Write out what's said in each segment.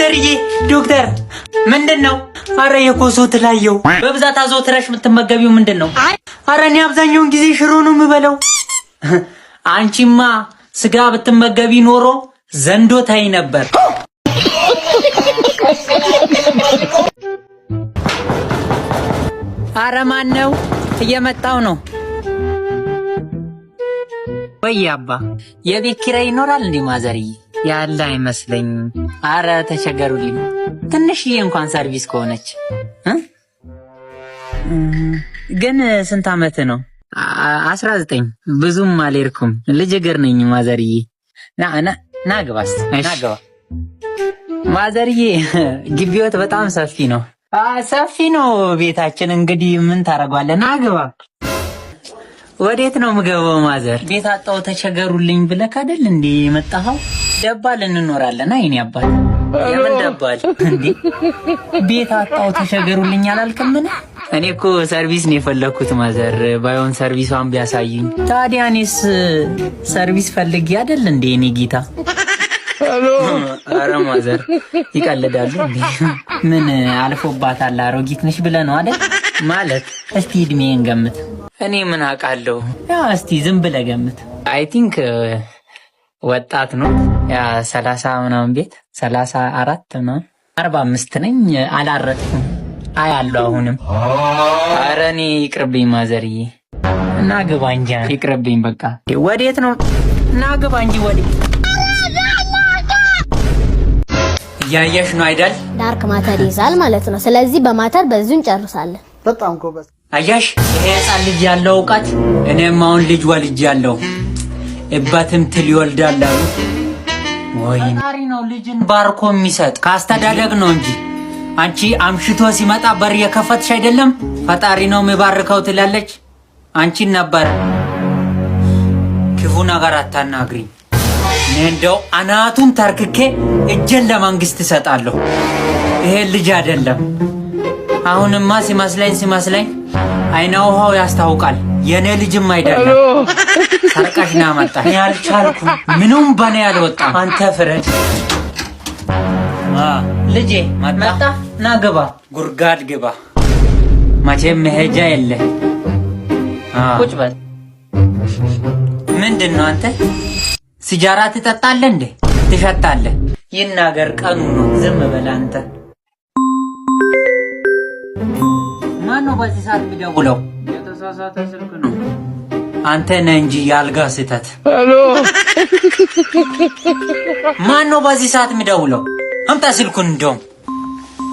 ማዘርዬ ዶክተር ምንድነው? አረ የኮሶ ትላየው በብዛት አዘውትረሽ የምትመገቢው ምንድነው? አረ እኔ አብዛኛውን ጊዜ ሽሮ ነው የምበላው። አንቺማ ስጋ ብትመገቢ ኖሮ ዘንዶ ታይ ነበር። አረ ማን ነው? እየመጣው ነው። ወይ አባ የቤት ኪራይ ይኖራል እንዴ ማዘርዬ? ያለ አይመስለኝም። አረ ተቸገሩልኝ። ትንሽዬ እንኳን ሰርቪስ ከሆነች ግን ስንት አመት ነው? 19 ብዙም አልሄድኩም። ልጅ እግር ነኝ ማዘርዬ። ና ግባስ ናግባ ማዘርዬ። ግቢዎት በጣም ሰፊ ነው። ሰፊ ነው ቤታችን። እንግዲህ ምን ታረጋለህ? ናግባ። ወዴት ነው ምገባው ማዘር? ቤት አጣው ተቸገሩልኝ ብለህ አይደል እንዴ መጣኸው? ደባል እንኖራለን። አይኔ አባት የምን ደባል እንዴ? ቤት አጣው ተቸገሩልኝ አላልክም? እኔ እኮ ሰርቪስ ነው የፈለኩት ማዘር። ባይሆን ሰርቪሷን ቢያሳዩኝ። ታዲያ እኔስ ሰርቪስ ፈልጌ አይደል እንዴ እኔ ጌታ? አረ ማዘር ይቀልዳሉ እንዴ? ምን አልፎባታል? አሮጊት ነሽ ብለህ ነው አይደል? ማለት እስቲ እድሜን ገምት። እኔ ምን አውቃለሁ? ያ እስቲ ዝም ብለህ ገምት። አይ ቲንክ ወጣት ነው። ያ 30 ምናምን ቤት 34 ምናምን 45 ነኝ። አላረጥኩም። አያለሁ አሁንም። ኧረ እኔ ይቅርብኝ ማዘርዬ። እና ግባ እንጂ ይቅርብኝ በቃ። ወዴት ነው? እና ግባ እንጂ ወዴት? እያየሽ ነው አይደል? ዳርክ ማተር ይዛል ማለት ነው። ስለዚህ በማተር በዚሁ እንጨርሳለን። በጣም ጎበዝ። አያሽ ይሄ ህፃን ልጅ ያለው እውቀት እኔም አሁን ልጅ ወልጅ ያለው እባትም ትል ይወልዳል አሉ። ወይ ፈጣሪ ነው ልጅን ባርኮ የሚሰጥ ካስተዳደግ ነው እንጂ አንቺ አምሽቶ ሲመጣ በር የከፈትሽ አይደለም ፈጣሪ ነው የሚባርከው ትላለች። አንቺን ነበር ክፉ ነገር አታናግሪ። እንደው አናቱን ተርክኬ እጄን ለመንግስት እሰጣለሁ። ይሄ ልጅ አይደለም። አሁንማ ሲመስለኝ አይና ውሃው ያስታውቃል። የኔ ልጅም አይደለም። ሰርቀሽ ነው ያመጣሽ። ያልቻልኩም ምንም በኔ ያልወጣ አንተ ፍረድ። ልጄ መጣ። ና ግባ፣ ጉርጋድ ግባ። መቼም መሄጃ የለ። ቁጭ በል። ምንድነው አንተ ሲጃራ ትጠጣለህ እንዴ? ትሸታለህ? ይናገር ቀኑ ነው። ዝም በል አንተ። ማነው በዚህ ሰዓት የሚደውለው? የተሳሳተ ስልክ ነው። አንተ ነህ እንጂ ያልጋ ስህተት። ሄሎ ማነው በዚህ ሰዓት የሚደውለው? አምጣ ስልኩን። እንደውም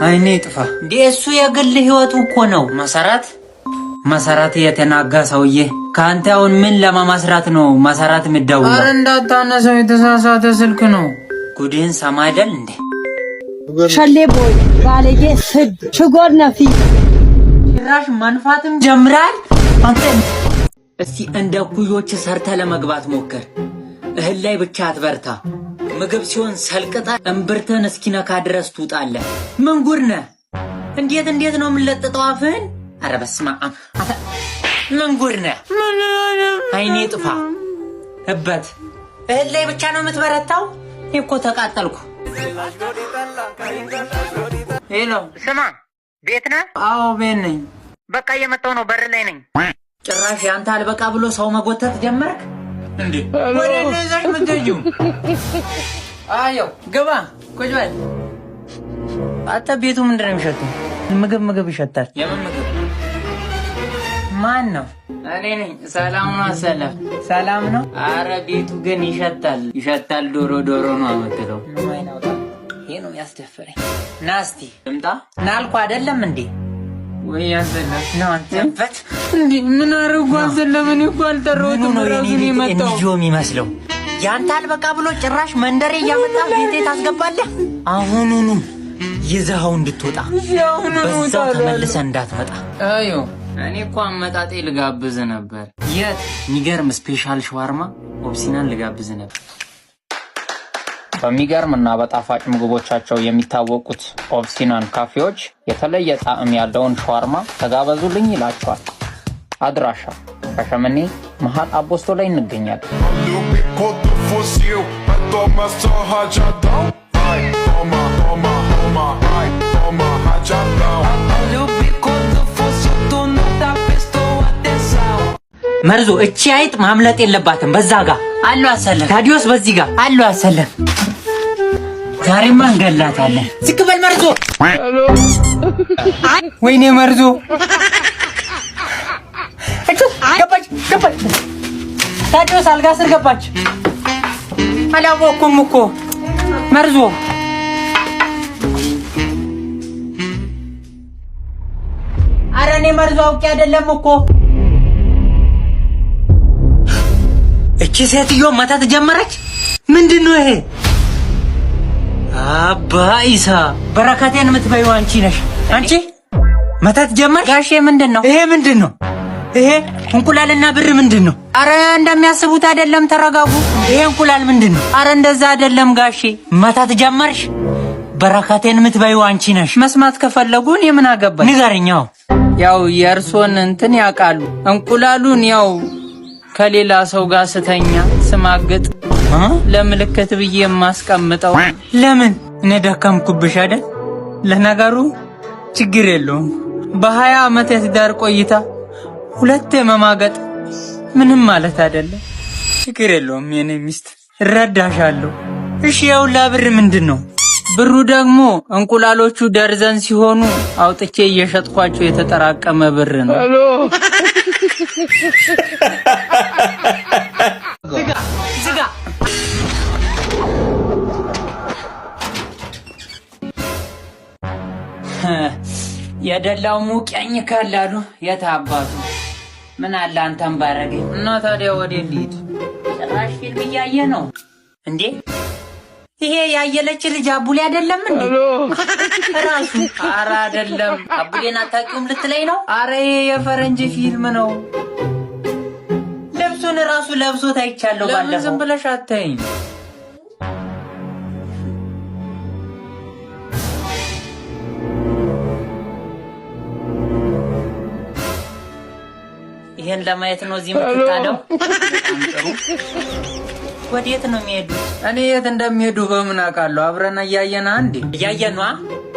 አይኔ ጥፋ እንዴ! እሱ የግል ህይወቱ እኮ ነው። መሰረት የተናጋ ሰውዬ ካንተ አሁን ምን ለማመስራት ነው መሰረት የሚደውለው? አረ እንዳታነሳው፣ የተሳሳተ ስልክ ነው። ጉድህን ሰማ አይደል እንዴ? ሸሌ ቦይ ባለጌ ስድ ሽጎር ነፊ ጭራሽ መንፋትም ጀምራል አንተ። እስቲ እንደ ኩዮች ሰርተ ለመግባት ሞክር። እህል ላይ ብቻ አትበርታ። ምግብ ሲሆን ሰልቅጣ እምብርተን እስኪነካ ድረስ ትውጣለህ። ምን ጉድ ነህ? እንዴት ነው የምንለጥጠው አፍህን? አረ በስመ አብ! ምን ጉድ ነህ? አይኔ ጥፋ እበት። እህል ላይ ብቻ ነው የምትበረታው? እኮ ተቃጠልኩ። ሄሎ ስማ፣ ቤት ነህ? አዎ ቤት ነኝ። በቃ እየመጣሁ ነው፣ በር ላይ ነኝ። ጭራሽ ያንተ አልበቃ ብሎ ሰው መጎተት ጀመርክ እንዴ? ወደ ነዛሽ መተጁ። አዮ ግባ፣ ቁጭ በል። አንተ ቤቱ ምንድነው የሚሸተው? ምግብ ይሸታል። የምን ምግብ? ማን ነው? እኔ ነኝ። ሰላም ነው አሰለፍ። ሰላም ነው። አረ ቤቱ ግን ይሸታል። ዶሮ ነው አመጥተው። ይሄ ነው ያስደፈረኝ። ናስቲ ልምጣ ናልኩ አይደለም እንዴ? ወይ ያዘለፍ ነው አንተበት እንዴ? ምን አረጉ? አዘለምን እኮ አልጠራሁትም። ራሱን የመጣው እንጆ የሚመስለው ያንተ አልበቃ ብሎ ጭራሽ መንደሬ እያመጣ ቤቴ ታስገባለህ። አሁኑኑ ይዘኸው እንድትወጣ በዛው ተመልሰህ እንዳትመጣ። አዮ እኔ እኮ አመጣጤ ልጋብዝ ነበር። የት? የሚገርም ስፔሻል ሸዋርማ ኦብሲናን ልጋብዝ ነበር። በሚገርምና በጣፋጭ ምግቦቻቸው የሚታወቁት ኦብሲናን ካፌዎች የተለየ ጣዕም ያለውን ሸዋርማ ተጋበዙልኝ ይላቸዋል። አድራሻ ሻሸመኔ መሃል አቦስቶ ላይ እንገኛለን። መርዞ እቺ አይጥ ማምለጥ የለባትም። በዛ ጋር አሉ አሰለም ታዲዮስ በዚህ ጋር አሉ አሰለም። ዛሬማ እንገላታለን። ዝቅ በል መርዞ። ወይኔ መርዞ ገባች። ታዲዮስ አልጋ ስር ገባች። አላወኩም እኮ መርዞ። ኧረ እኔ መርዞ አውቄ አይደለም እኮ። እቺ ሴትዮ መተት ጀመረች። ምንድነው ይሄ? አባ ኢሳ በረከቴን የምትበይው አንቺ ነሽ። አንቺ መተት ጀመርሽ? ጋሼ ምንድነው ይሄ? ምንድነው ይሄ? እንቁላልና ብር ምንድነው? አረ እንደሚያስቡት አይደለም፣ ተረጋጉ። ይሄ እንቁላል ምንድነው? አረ እንደዛ አይደለም ጋሼ። መተት ጀመርሽ? በረከቴን የምትበይው አንቺ ነሽ። መስማት ከፈለጉ እኔ ምን አገባኝ? ንገረኛው። ያው የእርሶን እንትን ያውቃሉ። እንቁላሉን ያው ከሌላ ሰው ጋር ስተኛ ስማግጥ ለምልክት ብዬ የማስቀምጠው። ለምን እኔ ደከምኩብሽ አይደል? ለነገሩ ችግር የለውም። በ20 ዓመት የትዳር ቆይታ ሁለቴ መማገጥ ምንም ማለት አይደለም። ችግር የለውም የኔ ሚስት፣ እረዳሻለሁ። እሺ የሁላ ብር ምንድነው? ብሩ ደግሞ እንቁላሎቹ ደርዘን ሲሆኑ አውጥቼ እየሸጥኳቸው የተጠራቀመ ብር ነው። ዝጋ። የደላው ሙቀኝ ካላሉ የታባቱ ምን አለ አንተም ባረገኝ። እና ታዲያ ወዴት ልሂድ? ጭራሽ ፊልም እያየ ነው እንዴ? ይሄ ያየለች ልጅ አቡሌ አይደለም እንዴ? ራሱ ኧረ አይደለም። አቡሌን አታውቂውም ልትለኝ ነው? ኧረ ይሄ የፈረንጅ ፊልም ነው። ልብሱን ራሱ ለብሶት አይቻለሁ ባለፈው። ለምን ዝም ብለሽ አታይኝ? ይሄን ለማየት ነው እዚህ የምትጣደው? ወዴት ነው የሚሄዱት? እኔ የት እንደሚሄዱ በምን አውቃለሁ? አብረን እያየና እንዴ? እያየኗ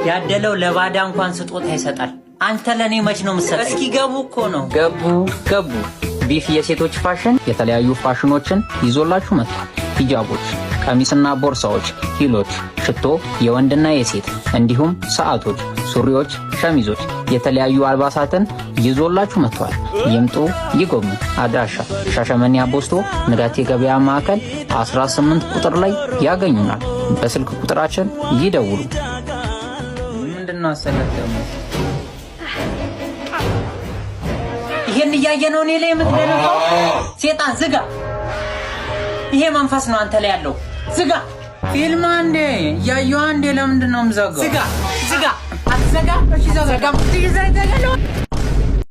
ያደለው ለባዳ እንኳን ስጦታ ይሰጣል። አንተ ለኔ መች ነው የምትሰጠኝ? እስኪ ገቡ እኮ ነው። ገቡ። ቢፍ የሴቶች ፋሽን የተለያዩ ፋሽኖችን ይዞላችሁ መጥቷል። ሂጃቦች፣ ቀሚስና ቦርሳዎች፣ ሂሎች፣ ሽቶ፣ የወንድና የሴት እንዲሁም ሰዓቶች፣ ሱሪዎች፣ ሸሚዞች፣ የተለያዩ አልባሳትን ይዞላችሁ መጥቷል። ይምጡ ይጎብኙ። አድራሻ ሻሸመኔ አቦስቶ ንጋት የገበያ ማዕከል 18 ቁጥር ላይ ያገኙናል። በስልክ ቁጥራችን ይደውሉ። ምንድነው አሰለተሙ? ይሄን እያየነው እኔ ላይ የምትደረገው ሴጣን ዝጋ። ይሄ መንፈስ ነው አንተ ላይ ያለው። ዝጋ። ፊልም አንዴ ያየው አንዴ ለምንድን ነው የምዘጋው? ዝጋ። አትዘጋ። እሺ ዘጋ።